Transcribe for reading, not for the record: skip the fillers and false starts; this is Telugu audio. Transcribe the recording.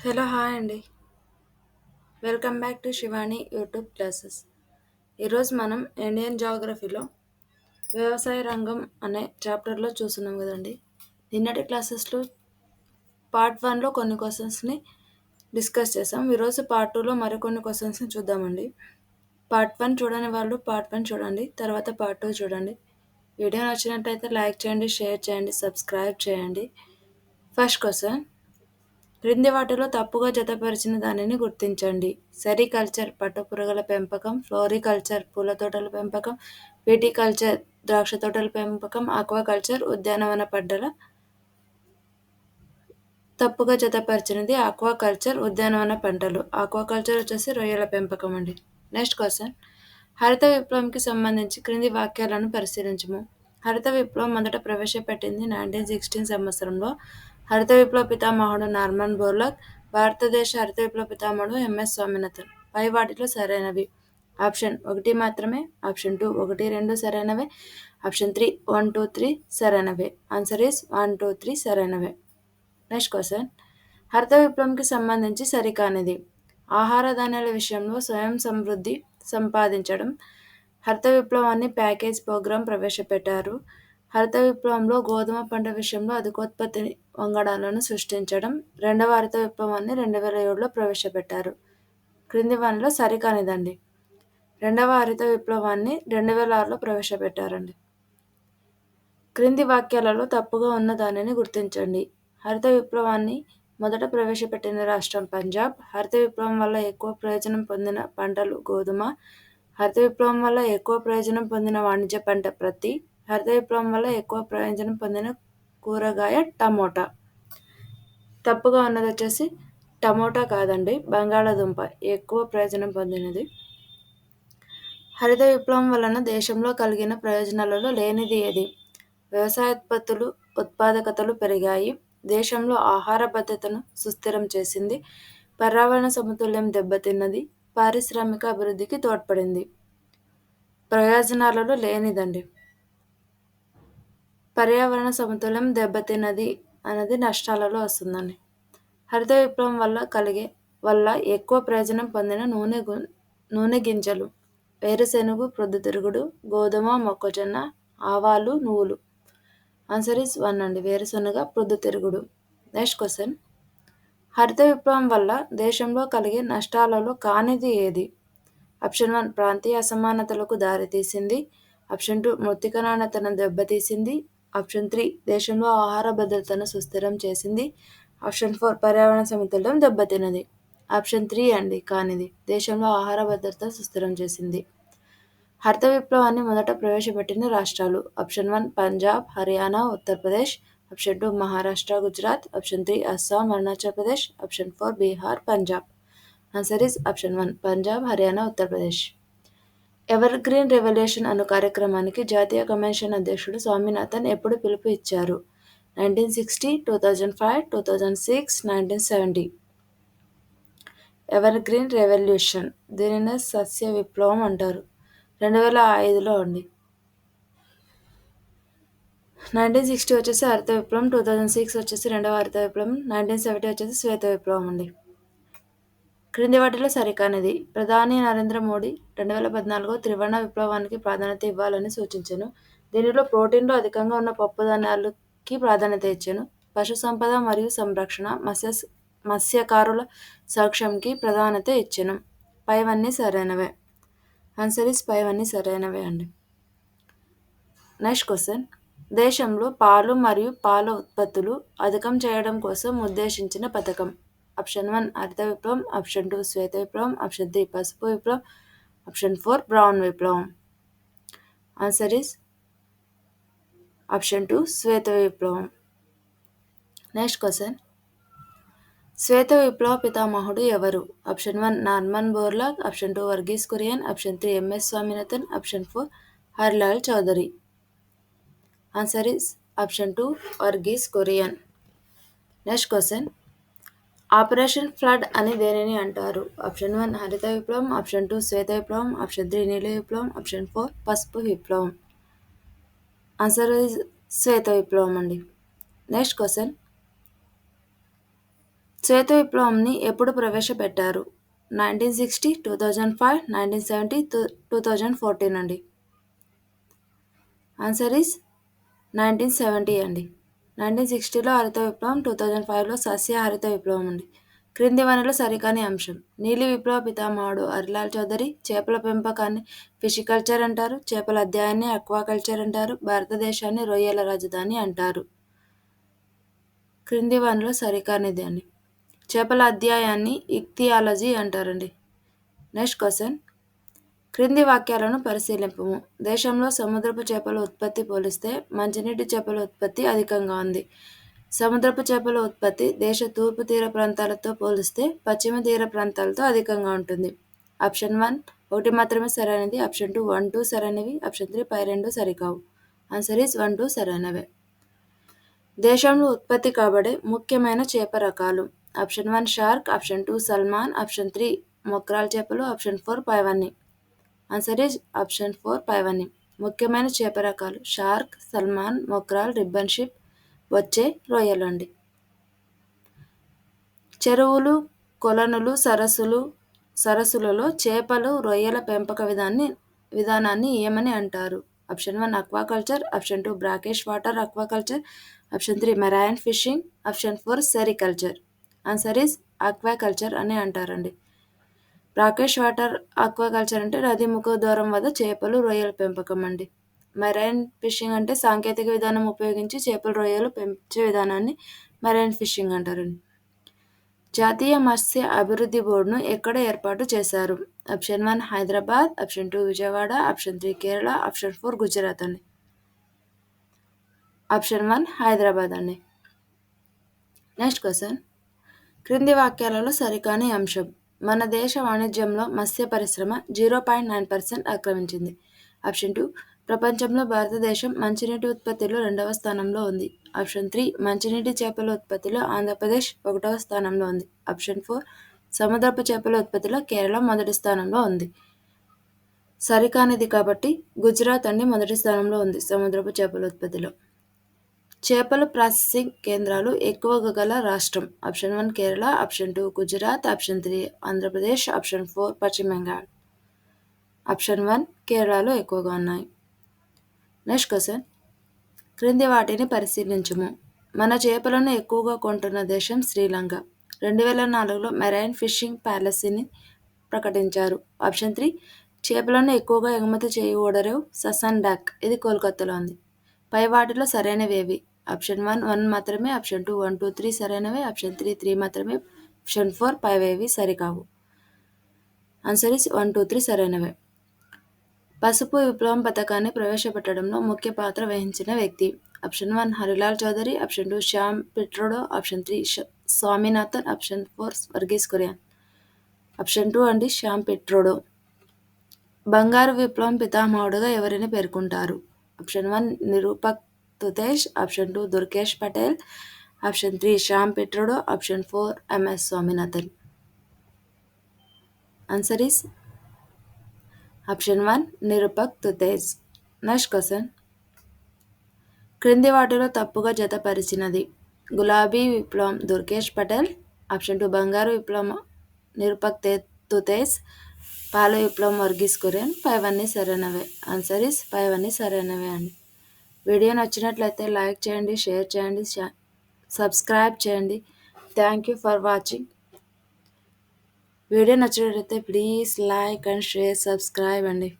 హలో హాయ్ అండి. Welcome back to Shivani YouTube classes. ఈరోజు మనం ఇండియన్ జాగ్రఫీలో వ్యవసాయ రంగం అనే చాప్టర్లో చూస్తున్నాం కదండి. నిన్నటి క్లాసెస్లో పార్ట్ వన్లో కొన్ని క్వశ్చన్స్ని డిస్కస్ చేసాం. ఈరోజు పార్ట్ టూలో మరికొన్ని క్వశ్చన్స్ని చూద్దామండి. పార్ట్ వన్ చూడని వాళ్ళు పార్ట్ వన్ చూడండి, తర్వాత పార్ట్ టూ చూడండి. వీడియో నచ్చినట్టయితే లైక్ చేయండి, షేర్ చేయండి, సబ్స్క్రైబ్ చేయండి. ఫస్ట్ క్వశ్చన్, క్రింది వాటిలో తప్పుగా జతపరిచిన దానిని గుర్తించండి. సెరికల్చర్ పట్టుపురుగుల పెంపకం, ఫ్లోరికల్చర్ పూల తోటల పెంపకం, విటికల్చర్ ద్రాక్ష తోటల పెంపకం, ఆక్వాకల్చర్ ఉద్యానవన పంటల. తప్పుగా జతపరిచినది ఆక్వాకల్చర్ ఉద్యానవన పంటలు. ఆక్వాకల్చర్ వచ్చేసి రొయ్యల పెంపకం అండి. నెక్స్ట్ క్వశ్చన్, హరిత విప్లవంకి సంబంధించి క్రింది వాక్యాలను పరిశీలించము. హరిత విప్లవం మొదట ప్రవేశపెట్టింది 1916 సంవత్సరంలో. హరిత విప్లవ పితామహుడు నార్మన్ బోర్లాగ్. భారతదేశ హరిత విప్లవ పితామహుడు ఎంఎస్ స్వామినాథన్. పై వాటిలో సరైనవి. ఆప్షన్ 1 మాత్రమే, ఆప్షన్ 2 1, 2 సరైనవే, ఆప్షన్ 3 1, 2, 3 సరైనవే. ఆన్సర్ ఈస్ 1, 2, 3 సరైనవే. నెక్స్ట్ క్వశ్చన్, హరిత విప్లవంకి సంబంధించి సరికానిది. ఆహార ధాన్యాల విషయంలో స్వయం సమృద్ధి సంపాదించడం. హరిత విప్లవాన్ని ప్యాకేజ్ ప్రోగ్రాం ప్రవేశపెట్టారు. హరిత విప్లవంలో గోధుమ పంట విషయంలో అధికోత్పత్తి వంగడాలను సృష్టించడం. రెండవ హరిత విప్లవాన్ని 2007లో ప్రవేశపెట్టారు. క్రింది వానిలో సరికానిదండి. రెండవ హరిత విప్లవాన్ని 2006లో ప్రవేశపెట్టారండి. క్రింది వాక్యాలలో తప్పుగా ఉన్న దానిని గుర్తించండి. హరిత విప్లవాన్ని మొదట ప్రవేశపెట్టిన రాష్ట్రం పంజాబ్. హరిత విప్లవం వల్ల ఎక్కువ ప్రయోజనం పొందిన పంటలు గోధుమ. హరిత విప్లవం వల్ల ఎక్కువ ప్రయోజనం పొందిన వాణిజ్య పంట ప్రత్తి. హరిత విప్లవం వల్ల ఎక్కువ ప్రయోజనం పొందిన కూరగాయ టమోటా. తప్పుగా ఉన్నది వచ్చేసి టమోటా కాదండి, బంగాళాదుంప ఎక్కువ ప్రయోజనం పొందినది. హరిత విప్లవం వలన దేశంలో కలిగిన ప్రయోజనాలలో లేనిది ఏది. వ్యవసాయోత్పత్తులు ఉత్పాదకతలు పెరిగాయి. దేశంలో ఆహార భద్రతను సుస్థిరం చేసింది. పర్యావరణ సమతుల్యం దెబ్బతిన్నది. పారిశ్రామిక అభివృద్ధికి తోడ్పడింది. ప్రయోజనాలలో లేనిదండి. పర్యావరణ సమతుల్యం దెబ్బతిన్నది అన్నది నష్టాలలో వస్తుందండి. హరిత విప్లవం వల్ల ఎక్కువ ప్రయోజనం పొందిన నూనె గింజలు వేరుశెనగ, ప్రొద్దుతిరుగుడు, గోధుమ, మొక్కజొన్న, ఆవాలు, నువ్వులు. ఆన్సర్ ఈస్ 1 అండి, వేరుశెనగ, ప్రొద్దుతిరుగుడు. నెక్స్ట్ క్వశ్చన్, హరిత విప్లవం వల్ల దేశంలో కలిగే నష్టాలలో కానిది ఏది. ఆప్షన్ 1 ప్రాంతీయ అసమానతలకు దారితీసింది. ఆప్షన్ 2 మృత్తిక నాణ్యతను దెబ్బతీసింది. ఆప్షన్ 3 దేశంలో ఆహార భద్రతను సుస్థిరం చేసింది. ఆప్షన్ 4 పర్యావరణ సమతుల్యం దెబ్బతిన్నది. ఆప్షన్ 3 అండి కానిది, దేశంలో ఆహార భద్రత సుస్థిరం చేసింది. హరిత విప్లవాన్ని మొదట ప్రవేశపెట్టిన రాష్ట్రాలు. Option 1 Punjab, Haryana, Uttar Pradesh. Option 2 Maharashtra, Gujarat. Option 3 Assam, Arunachal Pradesh. Option 4 Bihar, Punjab. Answer is option 1 Punjab, Haryana, Uttar Pradesh. Evergreen revolution అను కార్యక్రమానికి జాతీయ కమిషన్ అధ్యక్షుడు స్వామినాథన్ ఎప్పుడు పిలుపు ఇచ్చారు. 1960, 2005, 2006, 1970. ఎవర్ గ్రీన్ రెవల్యూషన్, దీనినే సస్య విప్లవం అంటారు. 2005లో అండి. 1960 వచ్చేసి హరిత విప్లవం, 2006 వచ్చేసి రెండవ హరిత విప్లవం, 1970 వచ్చేసి శ్వేత విప్లవం అండి. క్రింది వాటిలో సరికానిది. ప్రధాని నరేంద్ర మోడీ 2014 త్రివర్ణ విప్లవానికి ప్రాధాన్యత ఇవ్వాలని సూచించెను. దీనిలో ప్రోటీన్లు అధికంగా ఉన్న పప్పు ధాన్యాలకి ప్రాధాన్యత ఇచ్చెను. పశు సంపద మరియు సంరక్షణ, మత్స్యకారుల సంక్షేమంకి ప్రాధాన్యత ఇచ్చెను. పైవన్నీ సరైనవే. ఆన్సర్ ఈస్ పైవన్నీ సరైనవే అండి. నెక్స్ట్ క్వశ్చన్, దేశంలో పాలు మరియు పాల ఉత్పత్తులు అధికం చేయడం కోసం ఉద్దేశించిన పథకం. ఆప్షన్ 1 హరిత విప్లవం. ఆప్షన్ 2 శ్వేత విప్లవం. ఆప్షన్ 3 పసుపు విప్లవం. ఆప్షన్ 4 బ్రౌన్ విప్లవం. ఆన్సర్ ఈస్ ఆప్షన్ 2 శ్వేత విప్లవం. నెక్స్ట్ క్వశ్చన్, శ్వేత విప్లవ పితామహుడు ఎవరు. Option 1 Norman Borlaug. Option 2 Varghese Kurien. Option 3 MS Swaminathan. Option 4 Harilal Chaudhary. Answer is option 2 Varghese Kurien. Next question, operation flood అని దేనిని అంటారు. ఆప్షన్ 1 హరిత విప్లవం. ఆప్షన్ 2 శ్వేత విప్లవం. ఆప్షన్ 3 నీల విప్లవం. ఆప్షన్ 4 పసుపు విప్లవం. ఆన్సర్ ఈజ్ శ్వేత విప్లవం అండి. నెక్స్ట్ క్వశ్చన్, శ్వేత విప్లవంని ఎప్పుడు ప్రవేశపెట్టారు? 1960, 2005, 1970, 2014 అండి. ఆన్సర్ ఈస్ 1970 అండి. 1960లో హరిత విప్లవం, 2005లో సస్య హరిత విప్లవం అండి. క్రింది వనరులు సరికాని అంశం. నీలి విప్లవ పితామహుడు హరిలాల్ చౌదరి. చేపల పెంపకాన్ని ఫిషికల్చర్ అంటారు. చేపల అధ్యాయాన్ని అక్వాకల్చర్ అంటారు. భారతదేశాన్ని రొయ్యల రాజధాని అంటారు. క్రింది వనరులు సరికానిది అండి. చేపల అధ్యాయాన్ని ఇక్తియాలజీ అంటారండి. Next question. క్రింది వాక్యాలను పరిశీలింపము. దేశంలో సముద్రపు చేపల ఉత్పత్తి పోలిస్తే మంచినీటి చేపల ఉత్పత్తి అధికంగా ఉంది. సముద్రపు చేపల ఉత్పత్తి దేశ తూర్పు తీర ప్రాంతాలతో పోలిస్తే పశ్చిమ తీర ప్రాంతాలతో అధికంగా ఉంటుంది. ఆప్షన్ 1 ఒకటి మాత్రమే సరైనది. ఆప్షన్ 2 1, 2 సరైనవి. ఆప్షన్ 3 పై రెండు సరికావు. ఆన్సర్ ఈస్ 1, 2 సరైనవే. దేశంలో ఉత్పత్తి కాబడే ముఖ్యమైన చేప రకాలు. Option 1 shark. Option 2 Salman. Option 3 మొక్రాల్ చేపలు. ఆప్షన్ 4 పైవన్నీ. ఆన్సర్ ఈజ్ ఆప్షన్ 4 పైవన్నీ. ముఖ్యమైన చేప రకాలు షార్క్, సల్మాన్, మొక్రాల్, రిబ్బన్ షిప్, వచ్చే రొయ్యలు అండి. చెరువులు, కొలనులు, సరస్సులలో చేపలు, రొయ్యల పెంపక విధానాన్ని ఏమని అంటారు? Option 1 aquaculture. Option 2 brackish water aquaculture. Option 3 marine fishing. Option 4 sericulture. Answer is aquaculture అని అంటారండి. బ్రాకిష్ వాటర్ ఆక్వాకల్చర్ అంటే నది ముఖ ద్వారం వద్ద చేపలు, రొయ్యల పెంపకం అండి. మెరైన్ ఫిషింగ్ అంటే సాంకేతిక విధానం ఉపయోగించి చేపలు, రొయ్యలు పెంచే విధానాన్ని మెరైన్ ఫిషింగ్ అంటారండి. జాతీయ మత్స్య అభివృద్ధి బోర్డును ఎక్కడ ఏర్పాటు చేశారు? Option 1 Hyderabad. Option 2 Vijayawada. Option 3 Kerala. Option 4 Gujarat అండి. ఆప్షన్ 1 హైదరాబాద్ అండి. Next question. క్రింది వాక్యాలలో సరికాని అంశం. మన దేశ వాణిజ్యంలో మత్స్య పరిశ్రమ 0.9% ఆక్రమించింది. ఆప్షన్ 2 ప్రపంచంలో భారతదేశం మంచినీటి ఉత్పత్తిలో 2వ స్థానంలో ఉంది. ఆప్షన్ 3 మంచినీటి చేపల ఉత్పత్తిలో ఆంధ్రప్రదేశ్ 1వ స్థానంలో ఉంది. ఆప్షన్ 4 సముద్రపు చేపల ఉత్పత్తిలో కేరళ మొదటి స్థానంలో ఉంది. సరికానిది కాబట్టి గుజరాత్ అండి మొదటి స్థానంలో ఉంది సముద్రపు చేపల ఉత్పత్తిలో. చేపల ప్రాసెసింగ్ కేంద్రాలు ఎక్కువగా గల రాష్ట్రం. Option 1 Kerala. Option 2 Gujarat. Option 3 Andhra Pradesh. Option 4 పశ్చిమ బెంగాల్. ఆప్షన్ 1 కేరళలో ఎక్కువగా ఉన్నాయి. Next question. క్రింది వాటిని పరిశీలించుము. మన చేపలను ఎక్కువగా కొంటున్న దేశం శ్రీలంక. 2004లో మెరైన్ ఫిషింగ్ పాలసీని ప్రకటించారు. ఆప్షన్ 3 చేపలను ఎక్కువగా ఎగుమతి చేయు ఓడరేవు ససన్ డాక్. ఇది కోల్కతాలో ఉంది. పై వాటిలో సరైనవేవి? ఆప్షన్ 1 1 మాత్రమే. ఆప్షన్ 2 1, 2, 3 సరైనవే. ఆప్షన్ 3 3 మాత్రమే. ఆప్షన్ 4 పైవేవి సరికావు. ఆన్సర్ ఇస్ 1, 2, 3 సరైనవే. పసుపు విప్లవం పథకాన్ని ప్రవేశపెట్టడంలో ముఖ్య పాత్ర వహించిన వ్యక్తి. Option 1 Harilal Chaudhary. Option 2 Sam Pitroda. Option 3 Swaminathan. Option 4 Verghese Kurien. Option 2 అండి శ్యామ్ పిట్రోడా. బంగారు విప్లవం పితామహుడుగా ఎవరిని పేర్కొంటారు? Option 1 Nirpakh Tutej. Option 2 Durgesh Patel. Option 3 Sam Pitroda. Option 4 MS Swaminathan. Answer is option 1 Nirpakh Tutej. Next question. క్రింది వాటిలో తప్పుగా జతపరిచినది. గులాబీ విప్లవం దుర్గేష్ పటేల్. ఆప్షన్ 2 బంగారు విప్లవం నిరూపక్ తుతేజ్. పాల విప్లవం వర్గీస్ కురియన్. పైవన్నీ సరైనవే. ఆన్సర్ ఈస్ పైవన్నీ సరైనవే అండి. వీడియో నచ్చినట్లయితే లైక్ చేయండి, షేర్ చేయండి, సబ్స్క్రైబ్ చేయండి. Thank you for watching. Video నచ్చినట్లయితే please like and share, subscribe అండి.